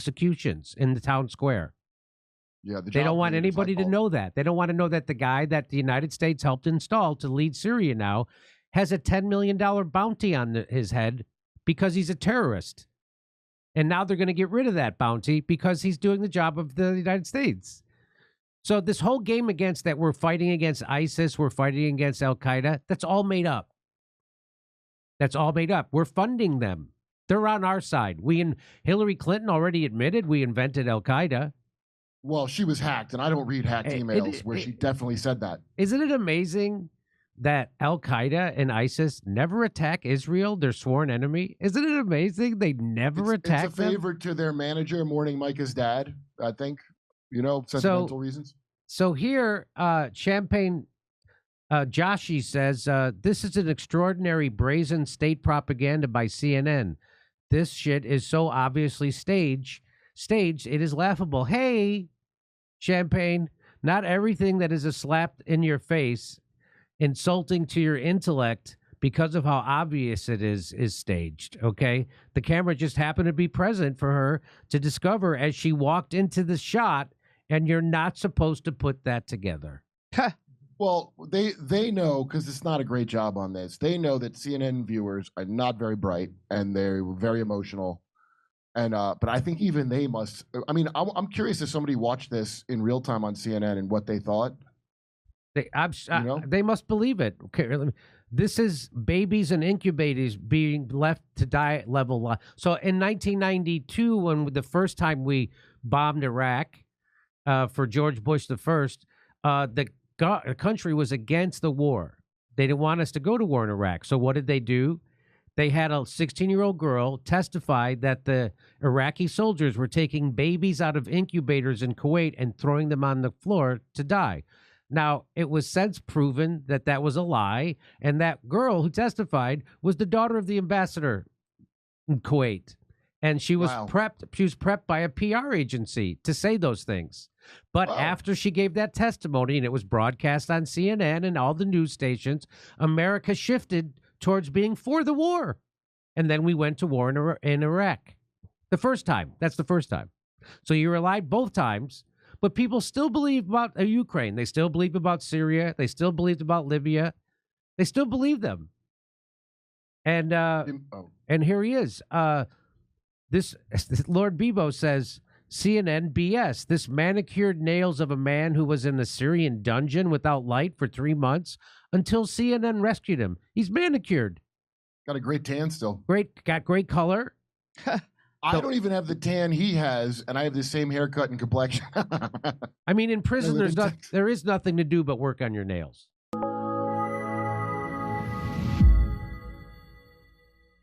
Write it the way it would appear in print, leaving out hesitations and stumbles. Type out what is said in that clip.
executions in the town square. Yeah, They don't want anybody to know that. They don't want to know that the guy that the United States helped install to lead Syria now has a $10 million bounty on his head because he's a terrorist. And now they're going to get rid of that bounty because he's doing the job of the United States. So this whole game against that we're fighting against ISIS, we're fighting against Al-Qaeda, that's all made up. That's all made up. We're funding them. They're on our side. Hillary Clinton already admitted we invented Al-Qaeda. Well, she was hacked, and I don't read hacked emails where she definitely said that. Isn't it amazing that Al-Qaeda and ISIS never attack Israel, their sworn enemy? Isn't it amazing they never attack them? It's a favor to their manager, Morning Micah's dad, I think. Sentimental reasons. So here, Champagne Joshi says, this is an extraordinary brazen state propaganda by CNN. This shit is so obviously staged, it is laughable. Hey, Champagne, not everything that is a slap in your face, insulting to your intellect because of how obvious it is staged, okay? The camera just happened to be present for her to discover as she walked into the shot, and you're not supposed to put that together. Well, they know, because it's not a great job on this. They know that CNN viewers are not very bright, and they're very emotional. And but I think even they must. I mean, I'm curious if somebody watched this in real time on CNN and what they thought. They must believe it. Okay, this is babies and incubators being left to die at level. So in 1992, when the first time we bombed Iraq for George Bush the first, the country was against the war. They didn't want us to go to war in Iraq. So what did they do? They had a 16-year-old girl testify that the Iraqi soldiers were taking babies out of incubators in Kuwait and throwing them on the floor to die. Now, it was since proven that that was a lie, and that girl who testified was the daughter of the ambassador in Kuwait. And she was prepped. She was prepped by a PR agency to say those things. But after she gave that testimony, and it was broadcast on CNN and all the news stations, America shifted towards being for the war. And then we went to war in Iraq. The first time. That's the first time. So you were lied both times, but people still believe about Ukraine. They still believe about Syria. They still believed about Libya. They still believe them. And here he is. This Lord Bebo says, CNN BS. This manicured nails of a man who was in a Syrian dungeon without light for 3 months until CNN rescued him. He's manicured. Got a great tan still. Got great color. I don't even have the tan he has, and I have the same haircut and complexion. I mean, in prison, there is nothing to do but work on your nails.